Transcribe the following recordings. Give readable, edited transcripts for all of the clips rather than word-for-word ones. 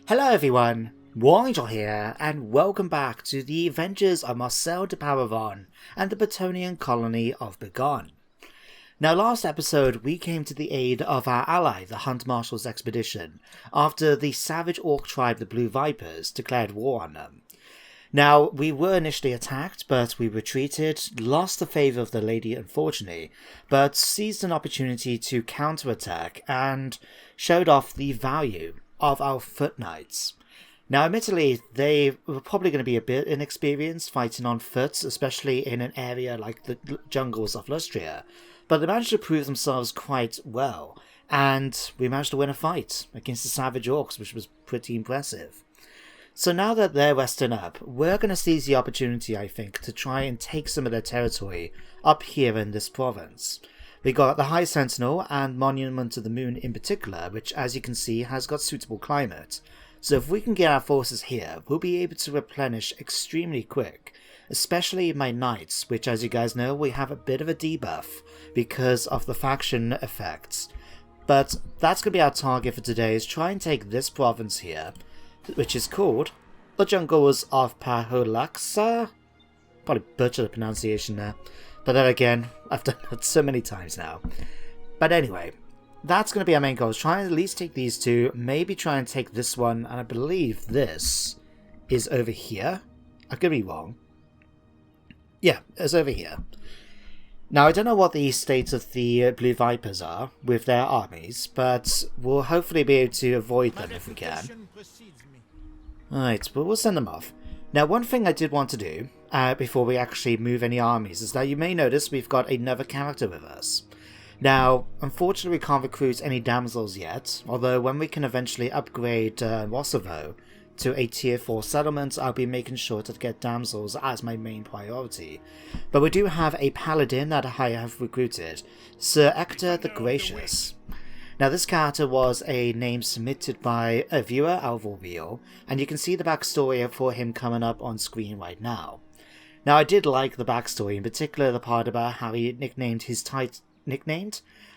Hello everyone, Warangel here, and welcome back to the adventures of Marcel de Parravon and the Bretonnian colony of Bregonne. Now last episode we came to the aid of our ally, the Hunt Marshal's expedition, after the savage orc tribe, the Blue Vipers, declared war on them. Now, we were initially attacked, but we retreated, lost the favour of the lady unfortunately, but seized an opportunity to counterattack and showed off the value of our foot knights. Now admittedly, they were probably going to be a bit inexperienced fighting on foot, especially in an area like the jungles of Lustria, but they managed to prove themselves quite well, and we managed to win a fight against the savage orcs, which was pretty impressive. So now that they're resting up, we're going to seize the opportunity, I think, to try and take some of their territory up here in this province. We got the High Sentinel and Monument to the Moon in particular, which as you can see has got suitable climate. So if we can get our forces here, we'll be able to replenish extremely quick, especially my knights, which as you guys know, we have a bit of a debuff because of the faction effects. But that's going to be our target for today, is try and take this province here, which is called the Jungles of Paholaxa. Probably butchered the pronunciation there. But then again, I've done that so many times now. But anyway, that's going to be our main goal. Try and at least take these two. Maybe try and take this one. And I believe this is over here. I could be wrong. Yeah, it's over here. Now, I don't know what the state of the Blue Vipers are with their armies, but we'll hopefully be able to avoid them if we can. Alright, but we'll send them off. Now, one thing I did want to do, before we actually move any armies, is that you may notice we've got another character with us. Now, unfortunately we can't recruit any damsels yet, although when we can eventually upgrade Kosovo to a tier 4 settlement, I'll be making sure to get damsels as my main priority. But we do have a paladin that I have recruited, Sir Ector the Gracious. Now this character was a name submitted by a viewer, Alvorville, and you can see the backstory for him coming up on screen right now. Now I did like the backstory, in particular the part about how he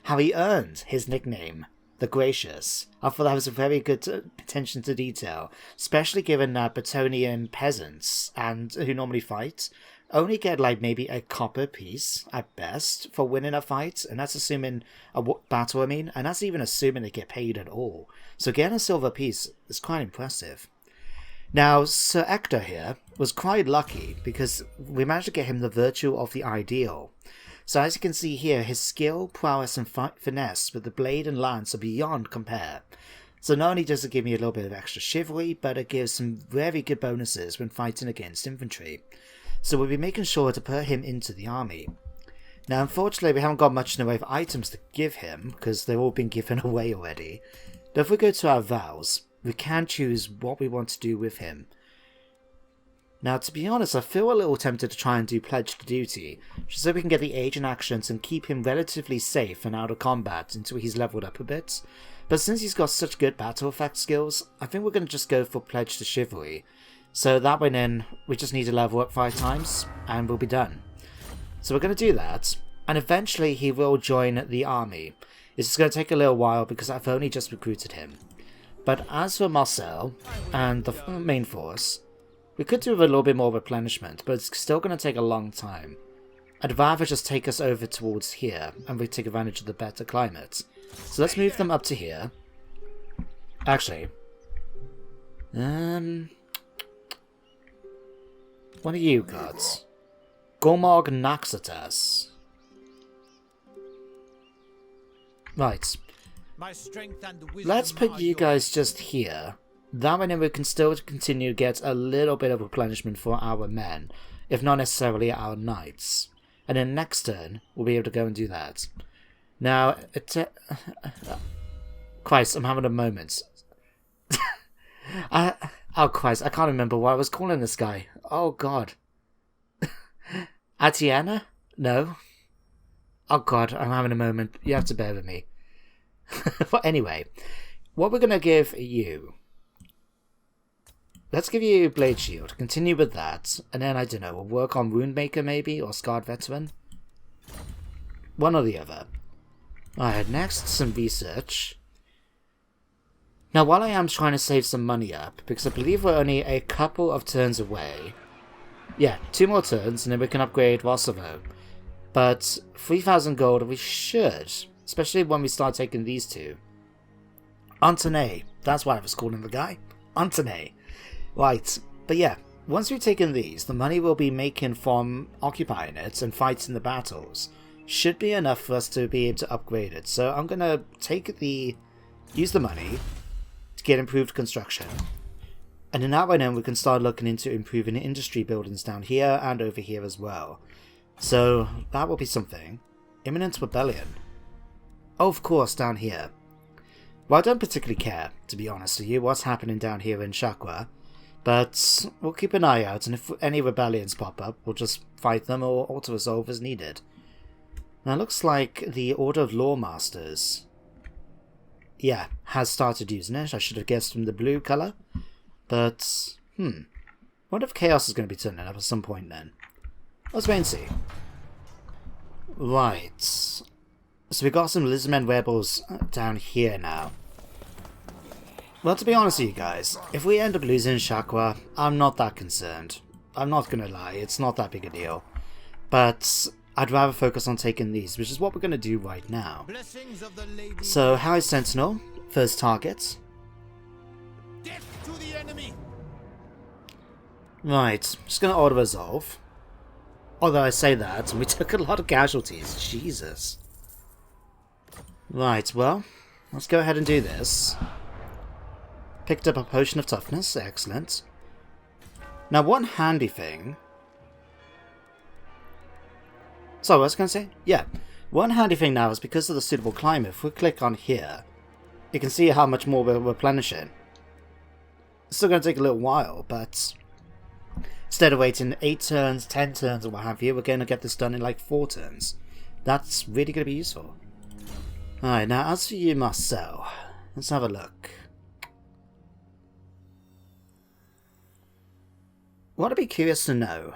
how he earned his nickname, the Gracious. I thought that was a very good attention to detail, especially given that Bretonnian peasants, and who normally fight, only get like maybe a copper piece at best for winning a fight, and that's assuming a battle, and that's even assuming they get paid at all. So getting a silver piece is quite impressive. Now, Sir Ector here was quite lucky because we managed to get him the virtue of the ideal. So as you can see here, his skill, prowess and finesse with the blade and lance are beyond compare. So not only does it give me a little bit of extra chivalry, but it gives some very good bonuses when fighting against infantry. So we'll be making sure to put him into the army. Now unfortunately we haven't got much in the way of items to give him, because they've all been given away already. But if we go to our vows, we can choose what we want to do with him. Now to be honest, I feel a little tempted to try and do Pledge to Duty, just so we can get the age in actions and keep him relatively safe and out of combat until he's leveled up a bit. But since he's got such good battle effect skills, I think we're going to just go for Pledge to Chivalry. So that way then, we just need to level up 5 times, and we'll be done. So we're going to do that, and eventually he will join the army. It's just going to take a little while because I've only just recruited him. But as for Marcel, and the main force, we could do with a little bit more replenishment, but it's still going to take a long time. I'd rather just take us over towards here, and we take advantage of the better climate. So let's move them up to here. Actually, what are you gods? Gormog Naxatas. Right. Let's put you guys just here. That way then we can still continue to get a little bit of replenishment for our men, if not necessarily our knights. And then next turn, we'll be able to go and do that. Now, Christ, I'm having a moment. Oh Christ, I can't remember what I was calling this guy. Oh God. Atiana? No. Oh God, I'm having a moment. You have to bear with me. But anyway, what we're going to give you... Let's give you Blade Shield. Continue with that. And then, I don't know, we'll work on Woundmaker maybe, or Scarred Veteran. One or the other. Alright, next, some research. Now, while I am trying to save some money up, because I believe we're only a couple of turns away. Yeah, 2 more turns, and then we can upgrade Kosovo. But 3,000 gold, we should. Especially when we start taking these two. Antonet. That's why I was calling the guy. Antonet. Right. But yeah, once we've taken these, the money we'll be making from occupying it and fighting the battles should be enough for us to be able to upgrade it. So I'm going to use the money to get improved construction. And in that way then we can start looking into improving the industry buildings down here and over here as well. So that will be something. Imminent rebellion. Oh, of course, down here. Well, I don't particularly care, to be honest with you, what's happening down here in Shakwa. But we'll keep an eye out, and if any rebellions pop up, we'll just fight them or auto-resolve as needed. Now, it looks like the Order of Lawmasters, yeah, has started using it. I should have guessed from the blue colour. But, what if Chaos is going to be turning up at some point then? Let's wait and see. Right. So we got some Lizardmen rebels down here now. Well, to be honest with you guys, if we end up losing Shakwa, I'm not that concerned. I'm not going to lie, it's not that big a deal. But I'd rather focus on taking these, which is what we're going to do right now. So, High Sentinel, first target. Death to the enemy. Right, just going to auto-resolve. Although I say that, we took a lot of casualties, Jesus. Right, well, let's go ahead and do this. Picked up a potion of toughness, excellent. Now, one handy thing... So, what was I going to say? Yeah, one handy thing now is because of the suitable climate, if we click on here, you can see how much more we're replenishing. It's still going to take a little while, but instead of waiting 8 turns, 10 turns, or what have you, we're going to get this done in like 4 turns. That's really going to be useful. Alright, now as for you, Marcel, let's have a look. What I'd be curious to know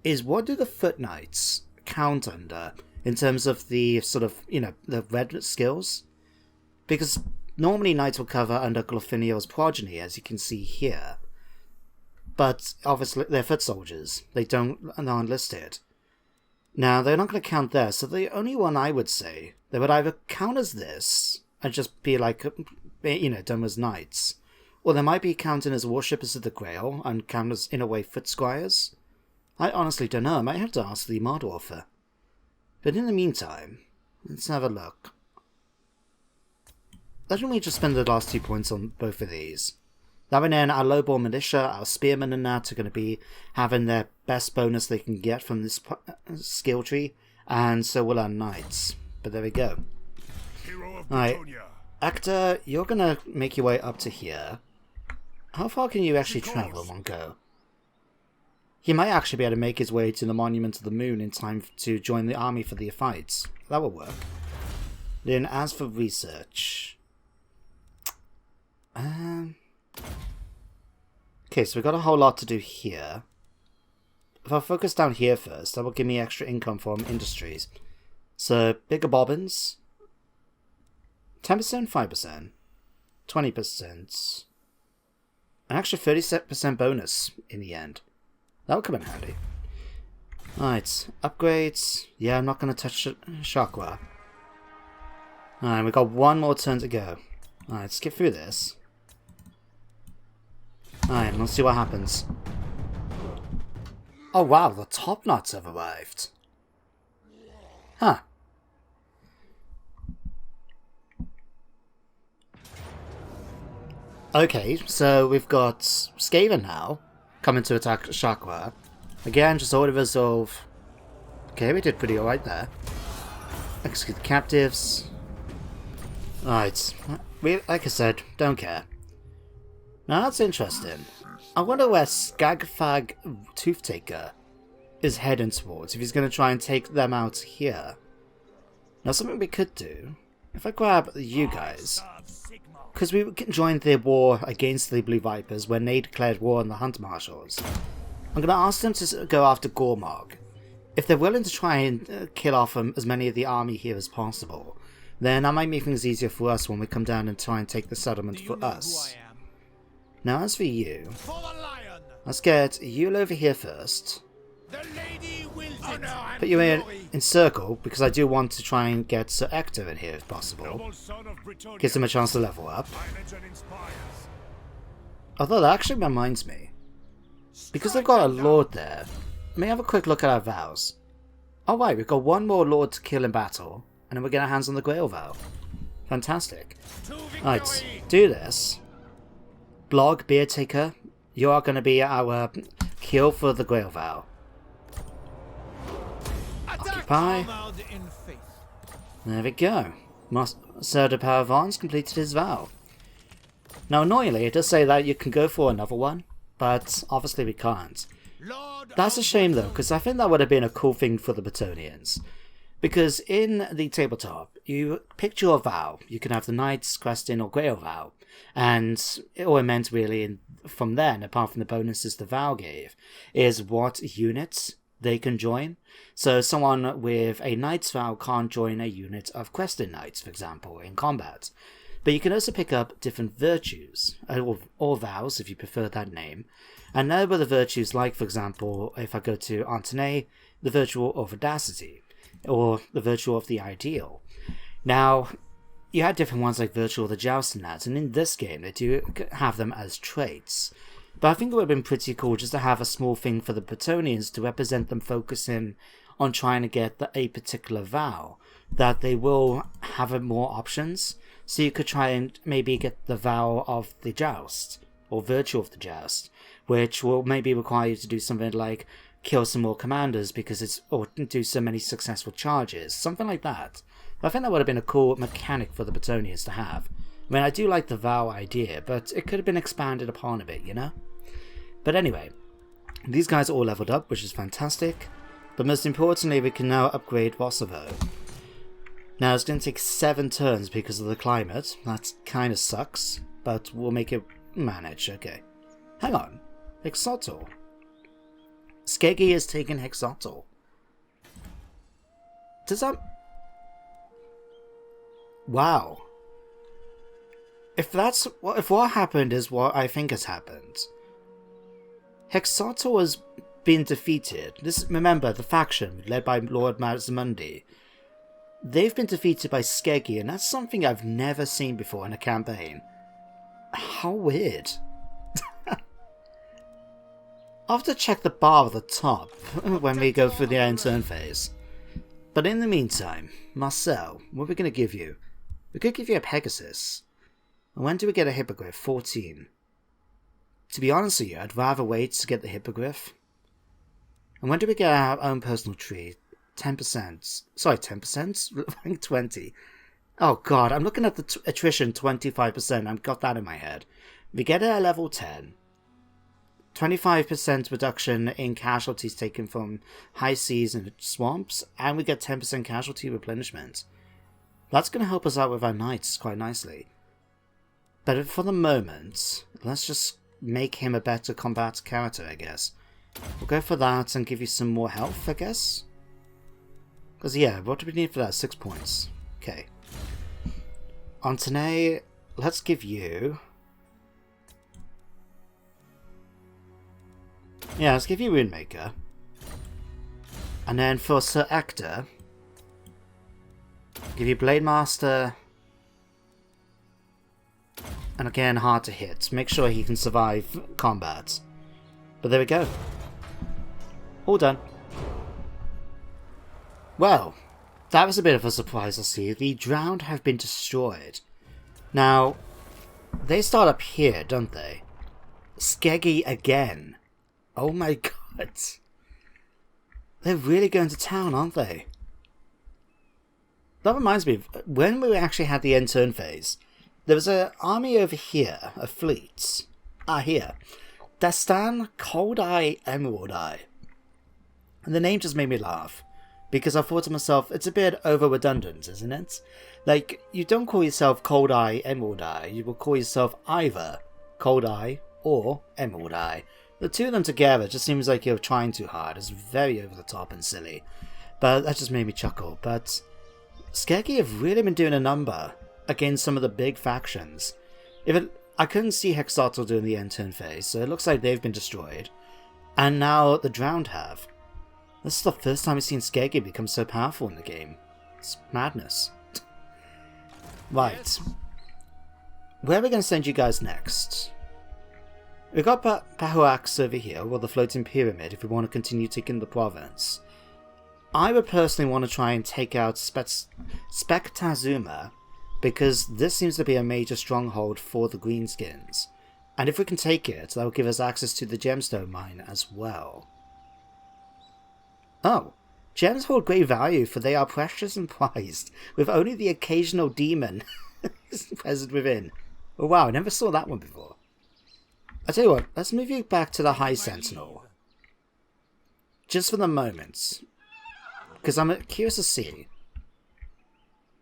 is what do the Foot Knights count under in terms of the sort of, you know, the red skills? Because normally Knights will cover under Glorfiniel's progeny, as you can see here. But obviously they're foot soldiers. They aren't listed. Now, they're not going to count there, so the only one I would say they would either count as this and just be like, you know, done as knights, or they might be counting as worshippers of the Grail and count as, in a way, foot squires. I honestly don't know. I might have to ask the mod author. But in the meantime, let's have a look. Why don't we just spend the last 2 points on both of these? That way then, our lowball militia, our spearmen and that are going to be having their best bonus they can get from this skill tree, and so will our knights. But there we go. Alright, Actor, you're going to make your way up to here. How far can you actually travel in one go? He might actually be able to make his way to the Monument of the Moon in time to join the army for the fights. That will work. Then as for research... Okay, so we've got a whole lot to do here. If I focus down here first, that will give me extra income from industries. So, bigger bobbins. 10%, 5%. 20%. An extra 30% bonus in the end. That will come in handy. Alright, upgrades. Yeah, I'm not going to touch Shakwa. Alright, we've got 1 more turn to go. Alright, let's get through this. Alright, let's see what happens. Oh wow, the top knots have arrived. Huh. Okay, so we've got Skaven now coming to attack Shakwa. Again, just auto-resolve. Okay, we did pretty alright there. Execute the captives. Alright, like I said, don't care. Now that's interesting. I wonder where Skagfag Toothtaker is heading towards, if he's going to try and take them out here. Now something we could do, if I grab you guys, because we joined the war against the Blue Vipers when they declared war on the Hunt Marshals. I'm going to ask them to go after Gormog. If they're willing to try and kill off as many of the army here as possible, then that might make things easier for us when we come down and try and take the settlement for us. Now as for you, let's get you over here first. Put you in circle, because I do want to try and get Sir Ector in here if possible. Gives him a chance to level up. Although that actually reminds me, because they've got a lord there, let me have a quick look at our vows. Oh right, we've got one more lord to kill in battle, and then we're getting our hands on the Grail vow. Fantastic. Right, do this. Blog, Beard Taker, you are going to be our kill for the Grail vow. Occupy. There we go. Marcel de Parravon's completed his vow. Now annoyingly, it does say that you can go for another one, but obviously we can't. That's a shame though, because I think that would have been a cool thing for the Bretonnians. Because in the tabletop, you picked your vow. You can have the Knight's, Questing, or Grail vow. And all it meant really from then, apart from the bonuses the vow gave, is what units they can join. So someone with a Knight's vow can't join a unit of Questing Knights, for example, in combat. But you can also pick up different virtues, or vows if you prefer that name. And there were the virtues like, for example, if I go to Antenay, the virtue of Audacity, or the virtue of the Ideal. Now, you had different ones like Virtue of the Joust and that, and in this game they do have them as traits. But I think it would have been pretty cool just to have a small thing for the Bretonnians to represent them focusing on trying to get a particular vow, that they will have more options. So you could try and maybe get the vow of the Joust, or Virtue of the Joust, which will maybe require you to do something like kill some more commanders because it's, or do so many successful charges, something like that. I think that would have been a cool mechanic for the Bretonnians to have. I mean, I do like the vow idea, but it could have been expanded upon a bit, you know? But anyway, these guys are all leveled up, which is fantastic. But most importantly, we can now upgrade Kosovo. Now, it's going to take 7 turns because of the climate. That kind of sucks, but we'll make it manage. Okay. Hang on. Hexotl. Skeggy has taken Hexotl. Does that... Wow. If what happened is what I think has happened, Hexotl has been defeated. Remember, the faction led by Lord Mazmundi. They've been defeated by Skeggy, and that's something I've never seen before in a campaign. How weird. I'll have to check the bar at the top when we go through the end turn phase. But in the meantime, Marcel, what are we going to give you? We could give you a Pegasus. And when do we get a Hippogriff? 14. To be honest with you, I'd rather wait to get the Hippogriff. And when do we get our own personal tree? 10%. Sorry, 10%? Rank 20. Oh god, I'm looking at the attrition 25%. I've got that in my head. We get it at level 10. 25% reduction in casualties taken from high seas and swamps. And we get 10% casualty replenishment. That's going to help us out with our knights quite nicely. But for the moment, let's just make him a better combat character, I guess. We'll go for that and give you some more health, I guess. Because, yeah, what do we need for that? 6 points. Okay. Antenay, let's give you... Yeah, let's give you Runemaker. And then for Sir Ector, give you Blade Master. And again, hard to hit. Make sure he can survive combat. But there we go. All done. Well, that was a bit of a surprise, I see. The Drowned have been destroyed. Now, they start up here, don't they? Skeggy again. Oh my god. They're really going to town, aren't they? That reminds me, when we actually had the end turn phase, there was an army over here, a fleet. Here. Dastan, Cold Eye, Emerald Eye. And the name just made me laugh. Because I thought to myself, it's a bit over-redundant, isn't it? Like, you don't call yourself Cold Eye, Emerald Eye. You will call yourself either Cold Eye or Emerald Eye. The two of them together just seems like you're trying too hard. It's very over the top and silly. But that just made me chuckle. But Skeggy have really been doing a number against some of the big factions. I couldn't see Hexotl doing the end turn phase, so it looks like they've been destroyed. And now the Drowned have. This is the first time I've seen Skeggy become so powerful in the game. It's madness. Right. Where are we going to send you guys next? We've got Pahuax over here, or the Floating Pyramid, if we want to continue taking the province. I would personally want to try and take out Spectazuma, because this seems to be a major stronghold for the Greenskins. And if we can take it, that will give us access to the Gemstone Mine as well. Oh, gems hold great value, for they are precious and prized, with only the occasional demon present within. Oh wow, I never saw that one before. I tell you what, let's move you back to the High Sentinel. Just for the moment. Because I'm curious to see.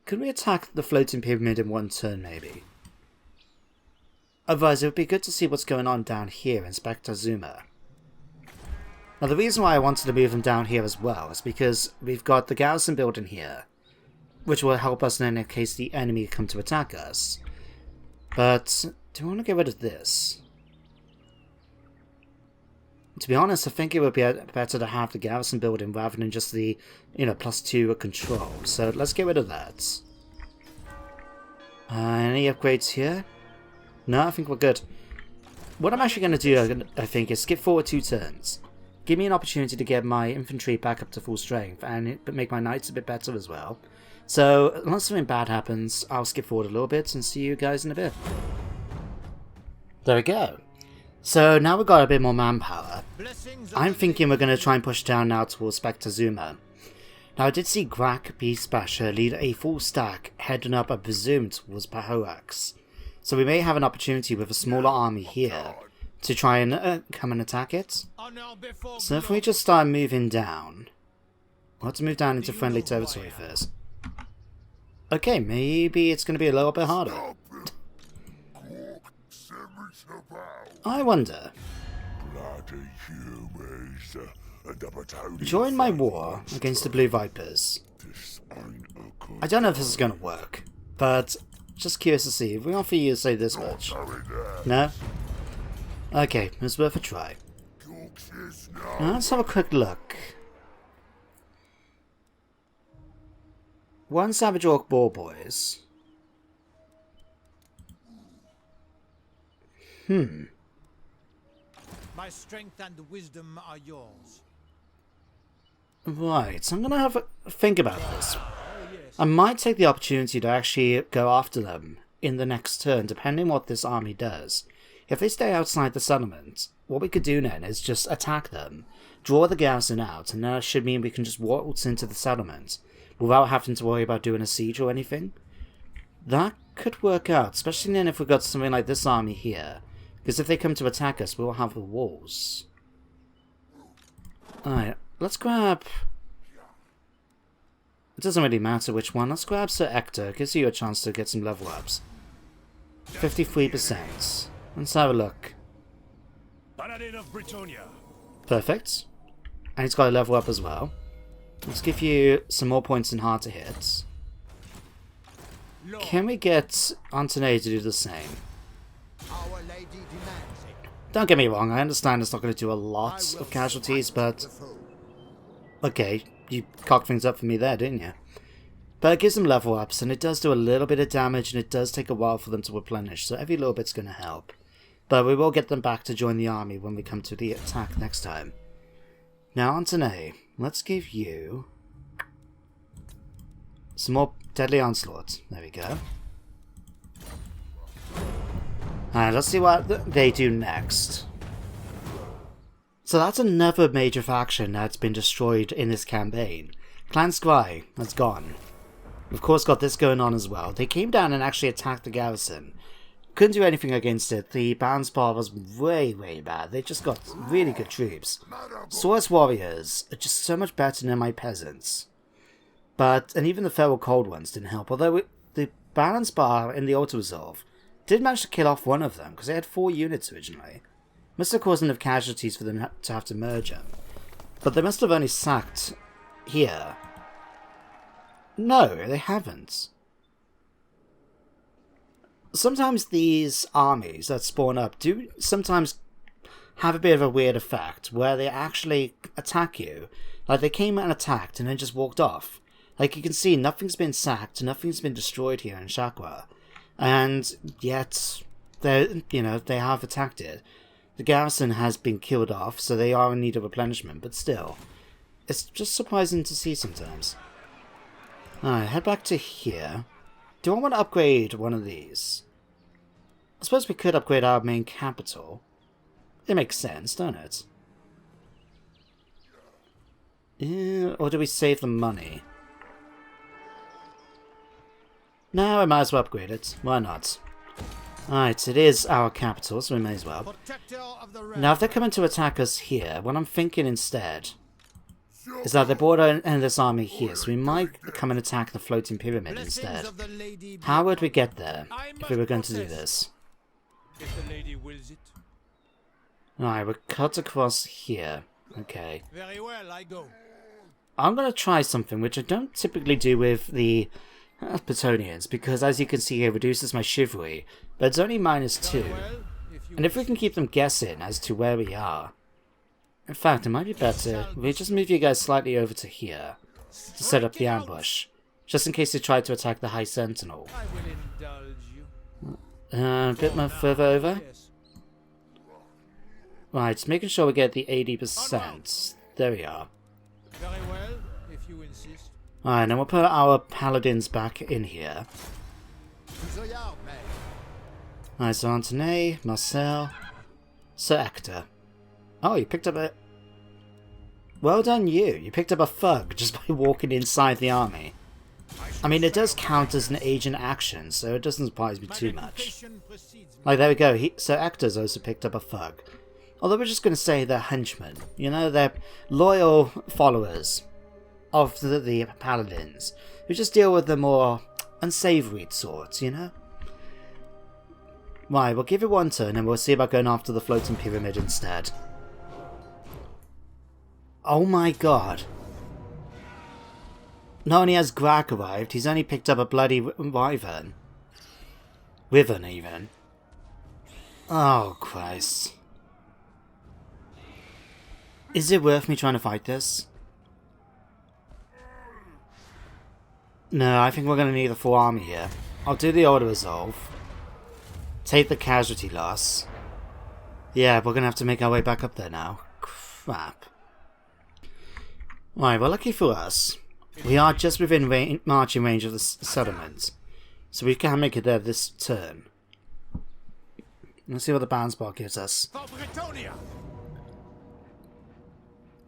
Could we attack the Floating Pyramid in one turn, maybe? Otherwise, it would be good to see what's going on down here in Spectazuma. Now, the reason why I wanted to move them down here as well is because we've got the garrison building here, which will help us in case the enemy come to attack us. But, do we want to get rid of this? To be honest, I think it would be better to have the garrison building rather than just the, +2 control. So let's get rid of that. Any upgrades here? No, I think we're good. What I'm actually going to do, I think, is skip forward 2 turns. Give me an opportunity to get my infantry back up to full strength and make my knights a bit better as well. So, unless something bad happens, I'll skip forward a little bit and see you guys in a bit. There we go. So now we've got a bit more manpower. I'm thinking we're going to try and push down now towards Spectazuma. Now I did see Grak Beast Basha lead a full stack heading up, I presume, towards Pahoax. So we may have an opportunity with a smaller army here to try and come and attack it. So if we just start moving down, we'll have to move down into friendly territory first. Okay, maybe it's going to be a little bit harder. I wonder. Join my war against the Blue Vipers. I don't know if this is going to work, but just curious to see. If we offer you, say, this much. No? Okay, it's worth a try. Now let's have a quick look. 1 Savage Orc Boar Boys. My strength and wisdom are yours. Right, so I'm gonna have a think about this. I might take the opportunity to actually go after them in the next turn, depending on what this army does. If they stay outside the settlement, what we could do then is just attack them, draw the garrison out, and that should mean we can just waltz into the settlement without having to worry about doing a siege or anything. That could work out, especially then if we've got something like this army here. Because if they come to attack us, we'll have the walls. Alright, let's grab... It doesn't really matter which one. Let's grab Sir Ector. It gives you a chance to get some level ups. 53%. Let's have a look. Paladin of Bretonnia. Perfect. And he's got a level up as well. Let's give you some more points in hard to hit. Can we get Antoine to do the same? Don't get me wrong, I understand it's not going to do a lot of casualties, but... Okay, you cocked things up for me there, didn't you? But it gives them level ups, and it does do a little bit of damage, and it does take a while for them to replenish, so every little bit's going to help. But we will get them back to join the army when we come to the attack next time. Now, Antoine, let's give you... some more Deadly Onslaught. There we go. Alright, let's see what they do next. So that's another major faction that's been destroyed in this campaign. Clan Scry has gone. Of course got this going on as well. They came down and actually attacked the garrison. Couldn't do anything against it. The balance bar was way, way bad. They just got really good troops. Swords Warriors are just so much better than my peasants. And even the Feral Cold ones didn't help. Although the balance bar in the auto-resolve did manage to kill off one of them, because they had 4 units originally. Must have caused enough casualties for them to have to merge them. But they must have only sacked here. No, they haven't. Sometimes these armies that spawn up do sometimes have a bit of a weird effect where they actually attack you. Like they came and attacked and then just walked off. Like you can see, nothing's been sacked, nothing's been destroyed here in Shakwa. And yet, they have attacked it. The garrison has been killed off, so they are in need of replenishment, but still. It's just surprising to see sometimes. Alright, head back to here. Do I want to upgrade one of these? I suppose we could upgrade our main capital. It makes sense, don't it? Yeah, or do we save the money? No, I might as well upgrade it. Why not? Alright, it is our capital, so we may as well. Now, if they're coming to attack us here, what I'm thinking instead is that they brought in this army here, so we might come and attack the floating pyramid instead. How would we get there if we were going to do this? Alright, we're cut across here. Okay. Very well, I go. I'm going to try something which I don't typically do with the Bretonnians, because as you can see here, it reduces my chivalry, but it's only -2. And if we can keep them guessing as to where we are... In fact, it might be better if we just move you guys slightly over to here to set up the ambush, just in case they try to attack the High Sentinel. A bit more further over. Right, just making sure we get the 80%. There we are. Very well, if you insist. Alright, now we'll put our paladins back in here. Alright, so Antoine, Marcel, Sir Ector. Oh, you picked up a... Well done you. You picked up a thug just by walking inside the army. I mean, it does count as an agent action, so it doesn't surprise me too much. Like, there we go. Sir Ector's also picked up a thug. Although we're just going to say they're henchmen. You know, they're loyal followers of the paladins, who just deal with the more unsavory sorts, you know? Right, we'll give it one turn and we'll see about going after the floating pyramid instead. Oh my god. Not only has Greg arrived, he's only picked up a bloody wyvern. Wyvern, even. Oh, Christ. Is it worth me trying to fight this? No, I think we're going to need a full army here. I'll do the auto resolve. Take the casualty loss. Yeah, we're going to have to make our way back up there now. Crap. Right, well, lucky for us, we are just within marching range of the settlement, so we can make it there this turn. Let's see what the balance bar gives us. For Bretonnia.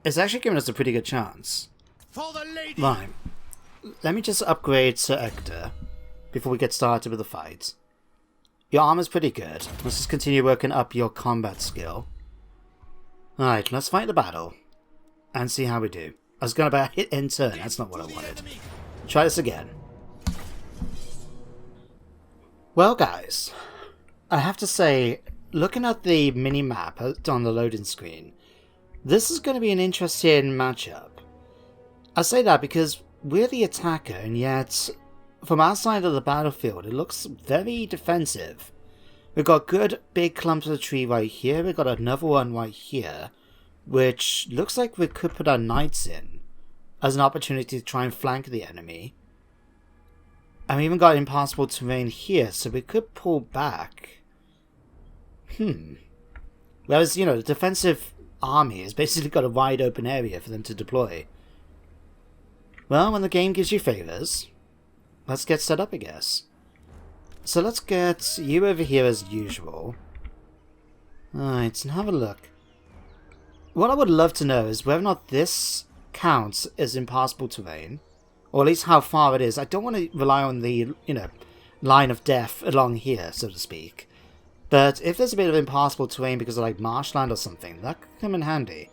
It's actually giving us a pretty good chance. For the lady. Right, let me just upgrade Sir Ector before we get started with the fight. Your armor's pretty good. Let's just continue working up your combat skill. Alright, let's fight the battle and see how we do. I was going to hit end turn, that's not what I wanted. Try this again. Well guys, I have to say, looking at the mini-map on the loading screen, this is going to be an interesting matchup. I say that because we're the attacker, and yet, from our side of the battlefield, it looks very defensive. We've got good big clumps of the tree right here, we've got another one right here, which looks like we could put our knights in as an opportunity to try and flank the enemy. And we even got impassable terrain here, so we could pull back. Whereas, you know, the defensive army has basically got a wide open area for them to deploy. Well, when the game gives you favours, let's get set up, I guess. So let's get you over here as usual. Alright, and have a look. What I would love to know is whether or not this counts as impassable terrain, or at least how far it is. I don't want to rely on the, you know, line of death along here, so to speak. But if there's a bit of impassable terrain because of like marshland or something, that could come in handy.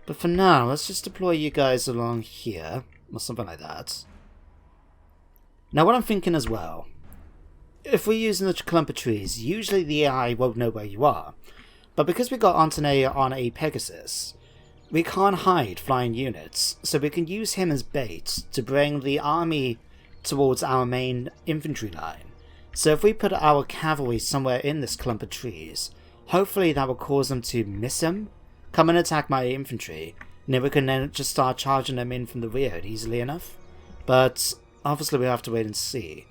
But for now, let's just deploy you guys along here, or something like that. Now what I'm thinking as well, if we're using the clump of trees, usually the AI won't know where you are. But because we got Antonia on a Pegasus, we can't hide flying units, so we can use him as bait to bring the army towards our main infantry line. So if we put our cavalry somewhere in this clump of trees, hopefully that will cause them to miss him, come and attack my infantry, and then we can then just start charging them in from the rear easily enough. But obviously we have to wait and see.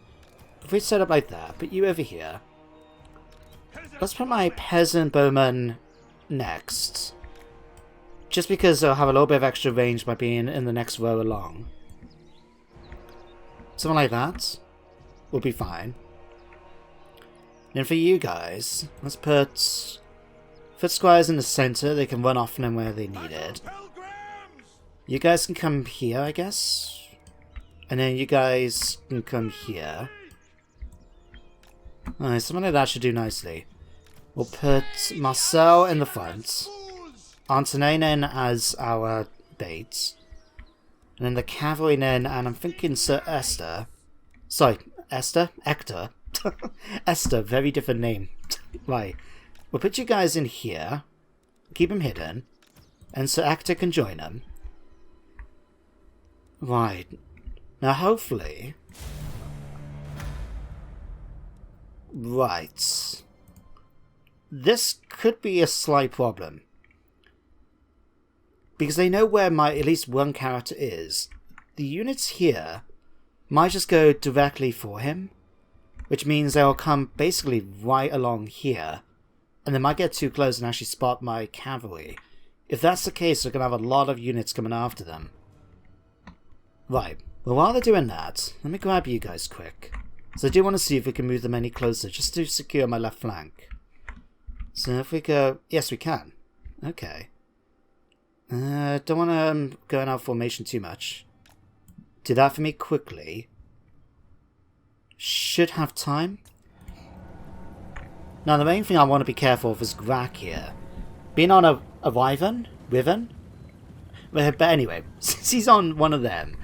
If we set up like that, put you over here. Let's put my peasant bowman next. Just because they'll have a little bit of extra range by being in the next row along. Something like that will be fine. Then for you guys, let's put foot squires in the center. They can run off from them where they need it. You guys can come here, I guess. And then you guys can come here. Alright, something like that should do nicely. We'll put Marcel in the front. Antonin as our bait. And then the cavalry then, and I'm thinking Sir Esther. Sorry, Esther? Hector. Esther, very different name. Right. We'll put you guys in here. Keep them hidden. And Sir Hector can join them. Right. Now hopefully... Right. This could be a slight problem. Because they know where my at least one character is. The units here might just go directly for him. Which means they'll come basically right along here. And they might get too close and actually spot my cavalry. If that's the case, they're going to have a lot of units coming after them. Right. Well, while they're doing that, let me grab you guys quick. So I do want to see if we can move them any closer, just to secure my left flank. So if we go... Yes, we can. Okay. Don't want to go in our formation too much. Do that for me quickly. Should have time. Now the main thing I want to be careful of is Grak here. Being on a wyvern? But anyway, since he's on one of them,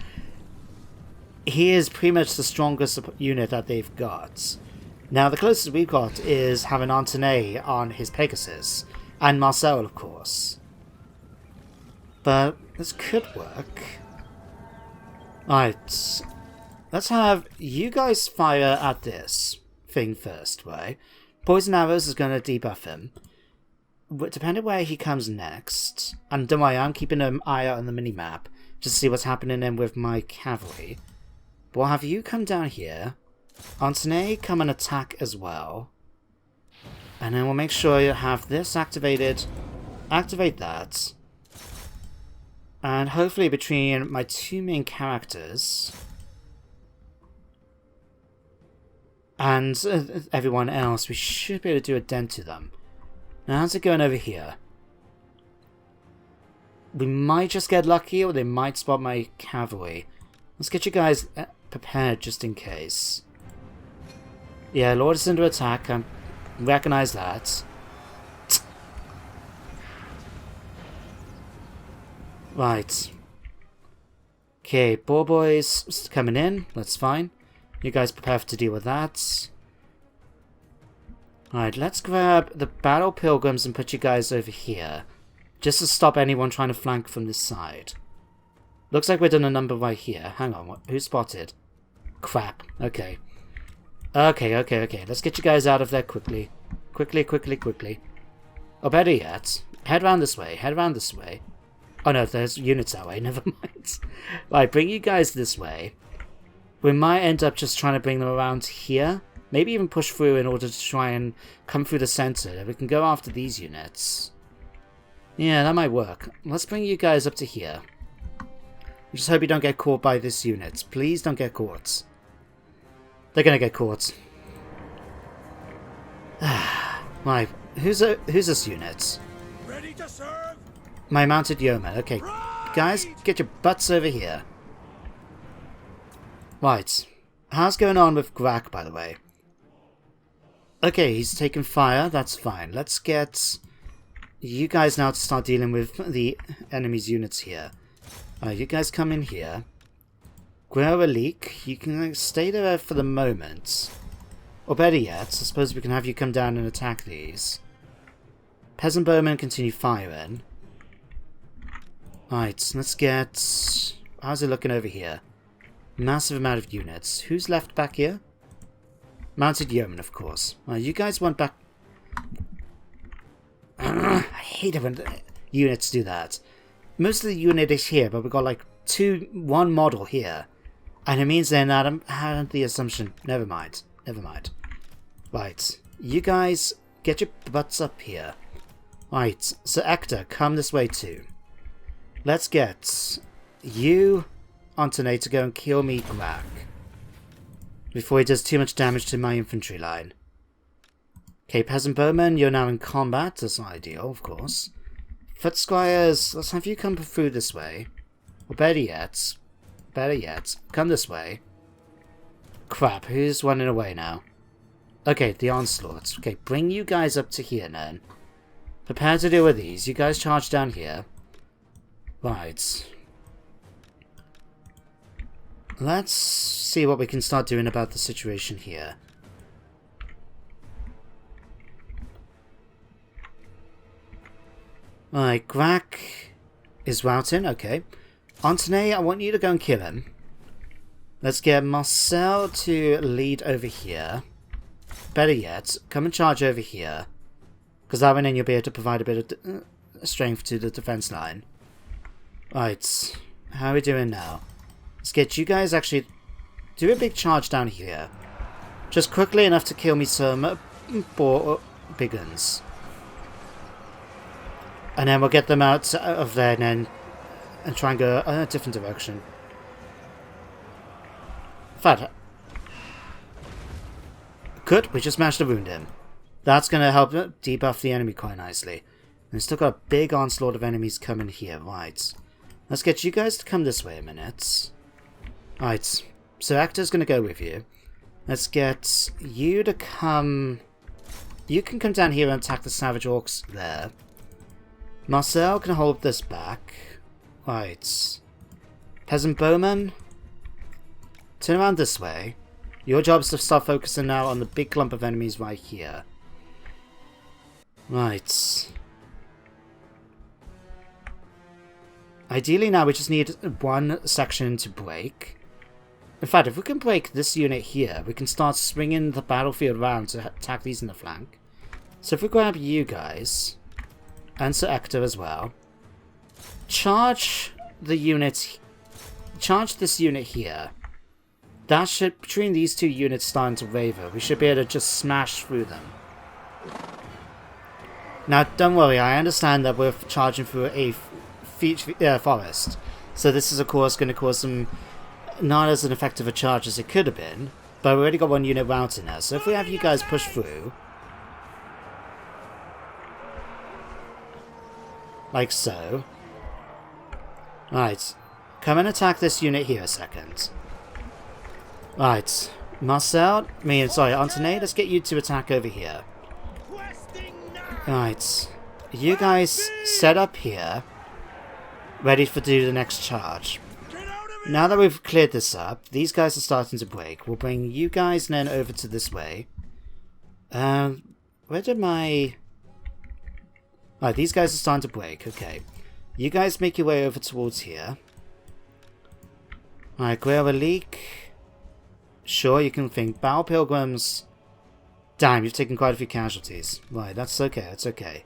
he is pretty much the strongest unit that they've got. Now the closest we've got is having Antonin on his Pegasus. And Marcel, of course. But this could work. Alright. Let's have you guys fire at this thing first, right? Poison arrows is going to debuff him. Depending where he comes next. And don't worry, I'm keeping an eye out on the minimap. Just to see what's happening then with my cavalry. But we'll have you come down here. Antonin come and attack as well. And then we'll make sure you have this activated. Activate that. And hopefully between my two main characters and everyone else, we should be able to do a dent to them. Now how's it going over here? We might just get lucky, or they might spot my cavalry. Let's get you guys prepared just in case. Yeah, Lord is under attack. I recognize that. Right. Okay, boys coming in. That's fine. You guys prepare to deal with that. Alright, let's grab the battle pilgrims and put you guys over here. Just to stop anyone trying to flank from this side. Looks like we've done a number right here. Hang on, who spotted? Crap. Okay. Okay. Let's get you guys out of there quickly. Quickly. Or better yet, head round this way. Oh no, there's units that way, never mind. Right, bring you guys this way. We might end up just trying to bring them around here. Maybe even push through in order to try and come through the center. We can go after these units. Yeah, that might work. Let's bring you guys up to here. I just hope you don't get caught by this unit. Please don't get caught. They're gonna get caught. Right, who's this unit? Ready to serve? My mounted yeoman. Okay, guys, get your butts over here. Right, how's going on with Grak, by the way? Okay, he's taking fire. That's fine. Let's get you guys now to start dealing with the enemy's units here. You guys come in here. Guerrilique, you can stay there for the moment. Or better yet, I suppose we can have you come down and attack these. Peasant bowmen continue firing. Right, let's get... How's it looking over here? Massive amount of units. Who's left back here? Mounted Yeoman, of course. You guys want back... I hate it when units do that. Most of the unit is here, but we've got like one model here. And it means then that I had the assumption... Never mind. Never mind. Right. You guys, get your butts up here. Right. So, Ector, come this way too. Let's get you, Antoine, to go and kill me Grak. Before he does too much damage to my infantry line. Okay, Peasant Bowman, you're now in combat. That's not ideal, of course. Foot Squires, let's have you come through this way. Or better yet, come this way. Crap, who's running away now? Okay, the Onslaughts. Okay, bring you guys up to here then. Prepare to deal with these. You guys charge down here. Right. Let's see what we can start doing about the situation here. Alright, Grak is routing, okay. Antoine, I want you to go and kill him. Let's get Marcel to lead over here. Better yet, come and charge over here. Because that way then you'll be able to provide a bit of strength to the defense line. Right, how are we doing now? Let's get you guys actually do a big charge down here. Just quickly enough to kill me some big guns. And then we'll get them out of there and try and go a different direction. In fact, good, we just managed to wound him. That's going to help debuff the enemy quite nicely. And we've still got a big onslaught of enemies coming here, right. Let's get you guys to come this way a minute. Right, so Actor's going to go with you. Let's get you to come... You can come down here and attack the Savage Orcs there. Marcel can hold this back. Right. Peasant Bowman, turn around this way. Your job is to start focusing now on the big clump of enemies right here. Right. Ideally now we just need one section to break. In fact, if we can break this unit here, we can start swinging the battlefield around to attack these in the flank. So if we grab you guys, and Sir Ector as well, charge the unit, charge this unit here. That should, between these two units starting to waver, we should be able to just smash through them. Now, don't worry, I understand that we're charging through a forest. So this is, of course, going to cause some not as an effective a charge as it could have been. But we've already got one unit routed now. So if we have you guys push through, like so. Right. Come and attack this unit here a second. Right. Marcel, Antoine, let's get you to attack over here. Right. You guys set up here, ready for do the next charge. Now that we've cleared this up, these guys are starting to break. We'll bring you guys then over to this way. Where did my... Right, these guys are starting to break. Okay. You guys make your way over towards here. Alright, clear a leak. Sure, you can think. Battle Pilgrims. Damn, you've taken quite a few casualties. Right, that's okay, that's okay.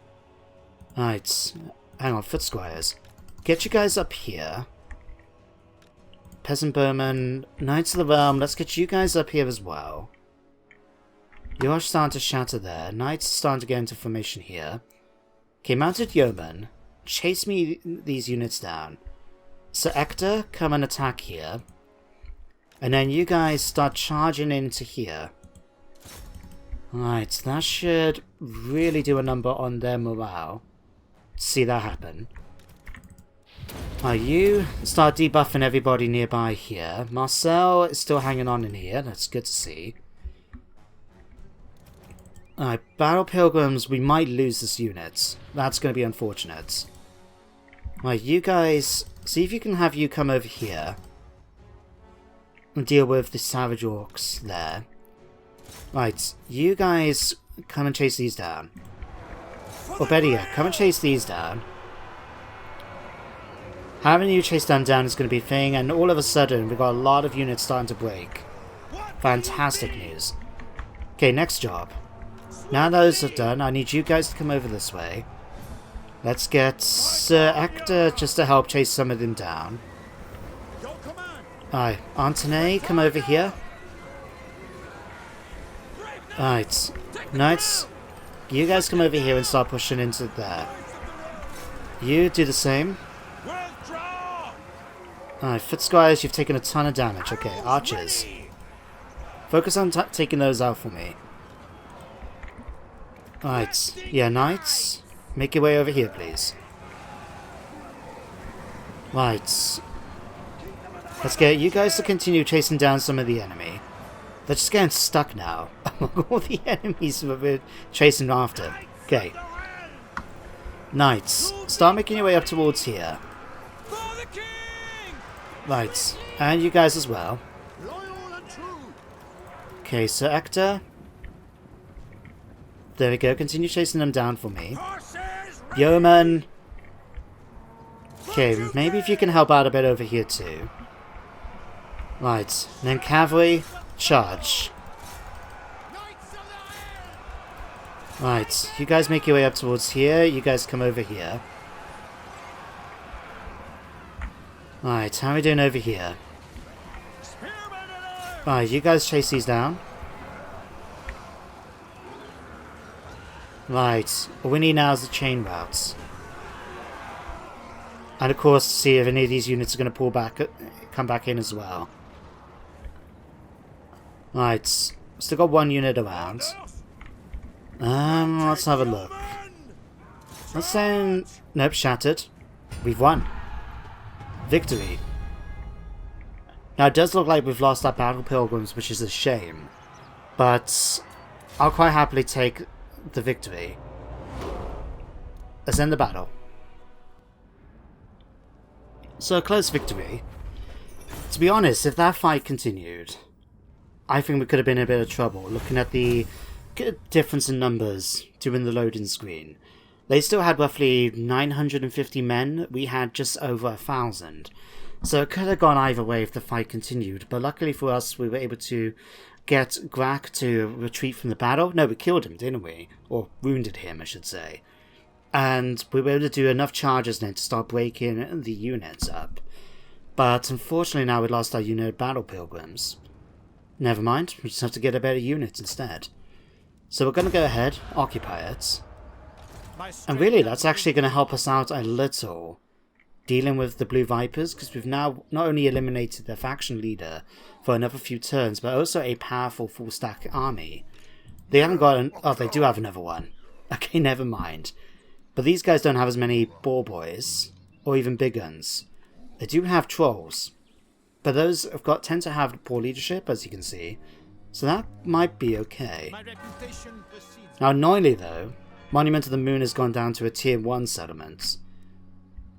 Alright. Hang on, Foot Squires. Get you guys up here. Peasant Bowman, Knights of the Realm, let's get you guys up here as well. You're starting to shatter there. Knights are starting to get into formation here. Okay, Mounted Yeoman, chase me these units down. So Ector, come and attack here. And then you guys start charging into here. Right, that should really do a number on their morale. See that happen. You start debuffing everybody nearby here. Marcel is still hanging on in here. That's good to see. Alright, Battle Pilgrims, we might lose this unit. That's going to be unfortunate. Right, you guys, see if you can have you come over here and deal with the Savage Orcs there. Right, you guys come and chase these down. Or better yet, come and chase these down. Having you chase them down is going to be a thing, and all of a sudden, we've got a lot of units starting to break. Fantastic news. Okay, next job. Now those are done, I need you guys to come over this way. Let's get Sir Ector just to help chase some of them down. Alright, Antoine, come over here. Alright, Knights, you guys come over here and start pushing into there. You do the same. Alright, foot squires, you've taken a ton of damage. Okay, archers. Focus on taking those out for me. Alright, yeah, knights, make your way over here, please. Right. Let's get you guys to continue chasing down some of the enemy. They're just getting stuck now. All the enemies we're chasing after. Okay. Knights, start making your way up towards here. Right, and you guys as well. Okay, Sir Ector. There we go, continue chasing them down for me. Yeoman. Okay, maybe if you can help out a bit over here too. Right, and then cavalry, charge. Right, you guys make your way up towards here, you guys come over here. Right, how are we doing over here? Right, you guys chase these down. Right, all we need now is the chain routes. And of course, see if any of these units are going to pull back, come back in as well. Right, still got one unit around. Let's have a look. Let's say, nope, shattered. We've won. Victory. Now it does look like we've lost our battle pilgrims, which is a shame. But I'll quite happily take the victory. Let's end the battle. So a close victory. To be honest, if that fight continued, I think we could have been in a bit of trouble, looking at the difference in numbers during the loading screen. They still had roughly 950 men, we had just over 1,000. So it could have gone either way if the fight continued, but luckily for us we were able to get Grak to retreat from the battle. No, we killed him, didn't we? Or wounded him, I should say. And we were able to do enough charges then to start breaking the units up. But unfortunately now we lost our unit of battle pilgrims. Never mind, we just have to get a better unit instead. So we're going to go ahead, occupy it. And really, that's actually going to help us out a little, dealing with the Blue Vipers, because we've now not only eliminated their faction leader for another few turns, but also a powerful full-stack army. They haven't got an... oh, they do have another one. Okay, never mind. But these guys don't have as many ball boys, or even big guns. They do have trolls, but those tend to have poor leadership, as you can see. So that might be okay. Now, annoyingly though, Monument of the Moon has gone down to a tier 1 settlement.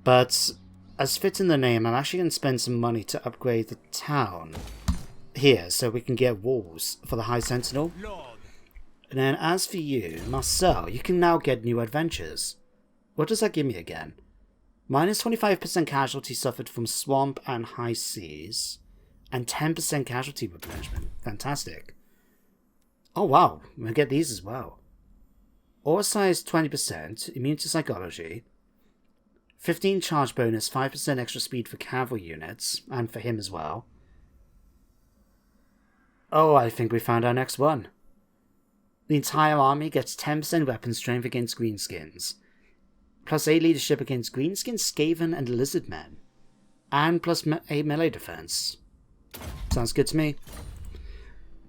But, as fits in the name, I'm actually going to spend some money to upgrade the town here, so we can get walls for the High Sentinel. And then, as for you, Marcel, you can now get new adventures. What does that give me again? Minus 25% casualty suffered from swamp and high seas, and 10% casualty replenishment. Fantastic. Oh wow, we'll get these as well. Ore size 20%, immune to psychology, 15 charge bonus, 5% extra speed for cavalry units, and for him as well. Oh, I think we found our next one. The entire army gets 10% weapon strength against greenskins, plus 8 leadership against greenskins, Skaven, and lizardmen, and plus 8 melee defense. Sounds good to me.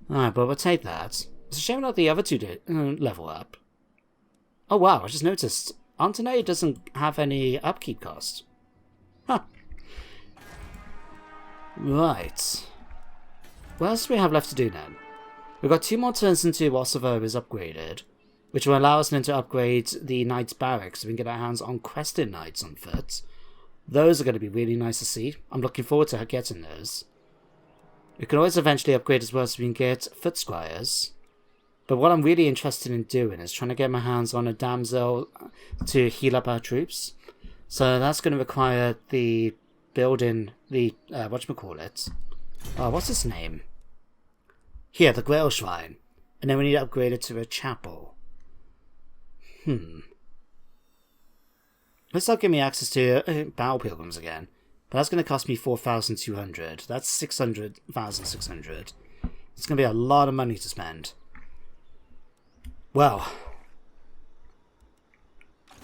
Alright, but we'll take that. It's a shame not the other two did level up. Oh wow, I just noticed Antoine doesn't have any upkeep cost. Huh. Right. What else do we have left to do then? We've got 2 more turns until Kosovo is upgraded, which will allow us then to upgrade the Knights Barracks so we can get our hands on Quested Knights on foot. Those are going to be really nice to see. I'm looking forward to getting those. We can always eventually upgrade as well so we can get Foot Squires. But what I'm really interested in doing is trying to get my hands on a damsel to heal up our troops. So that's going to require the building the, whatchamacallit? What's his name? Here, the Grail Shrine. And then we need to upgrade it to a chapel. This will give me access to Battle Pilgrims again. But that's going to cost me 4,200. That's 600,600. It's going to be a lot of money to spend. Well,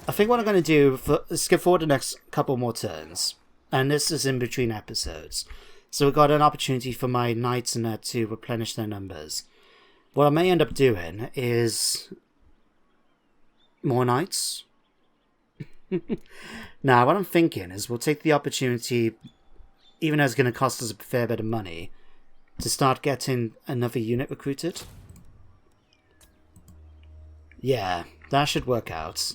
I think what I'm going to do is skip forward the next couple more turns. And this is in between episodes. So we've got an opportunity for my knights and that to replenish their numbers. What I may end up doing is more knights. Now, what I'm thinking is we'll take the opportunity, even though it's going to cost us a fair bit of money, to start getting another unit recruited. Yeah, that should work out.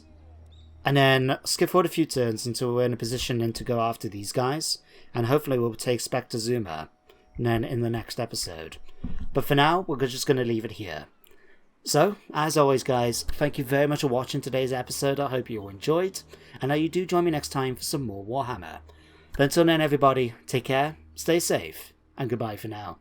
And then skip forward a few turns until we're in a position then to go after these guys. And hopefully we'll take Spectre Zuma then in the next episode. But for now, we're just going to leave it here. So, as always guys, thank you very much for watching today's episode. I hope you all enjoyed. And that you do join me next time for some more Warhammer. But until then everybody, take care, stay safe, and goodbye for now.